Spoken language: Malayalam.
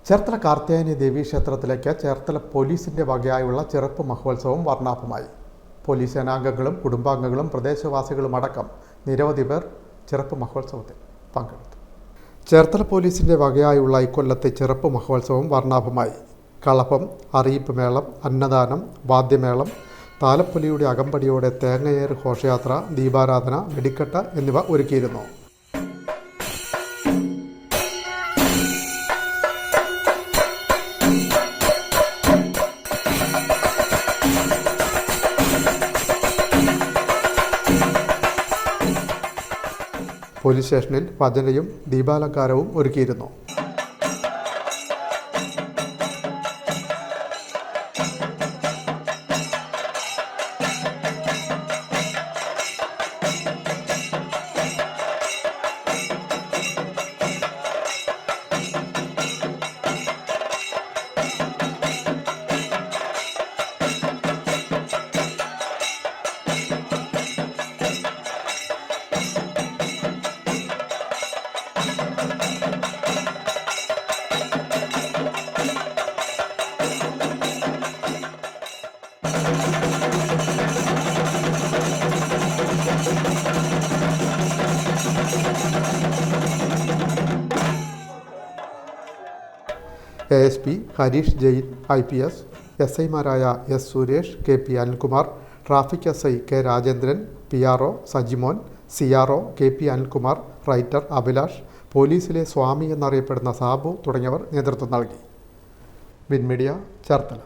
ചേർത്തല കാർത്യായനി ദേവീക്ഷേത്രത്തിലേക്ക് ചേർത്തല പോലീസിന്റെ വകയായുള്ള ചെറുപ്പ് മഹോത്സവം വർണ്ണാഭമായി. പോലീസ് സേനാംഗങ്ങളും കുടുംബാംഗങ്ങളും പ്രദേശവാസികളും അടക്കം നിരവധി പേർ ചെറുപ്പ് മഹോത്സവത്തിൽ പങ്കെടുത്തു. ചേർത്തല പോലീസിന്റെ വകയായുള്ള ഇക്കൊല്ലത്തെ ചെറുപ്പ് മഹോത്സവം വർണ്ണാഭമായി. കളഭം, അറിയിപ്പ് മേളം, അന്നദാനം, വാദ്യമേളം, താലപ്പൊലിയുടെ അകമ്പടിയോടെ തേങ്ങയേറ് ഘോഷയാത്ര, ദീപാരാധന, വെടിക്കെട്ട് എന്നിവ ഒരുക്കിയിരുന്നു. പോലീസ് സ്റ്റേഷനിൽ ഭജനയും ദീപാലങ്കാരവും ഒരുക്കിയിരുന്നു. ASP Harish Jain IPS, SI മാരായ S. Suresh, KP Anilkumar, traffic SI K. Rajendran, PRO Sajimon, CRO KP Anilkumar, writer Abhilash, പോലീസിലെ സ്വാമി എന്നറിയപ്പെടുന്ന സാബു തുടങ്ങിയവർ നേതൃത്വം നൽകി. വിൻമീഡിയ, ചേർത്തല.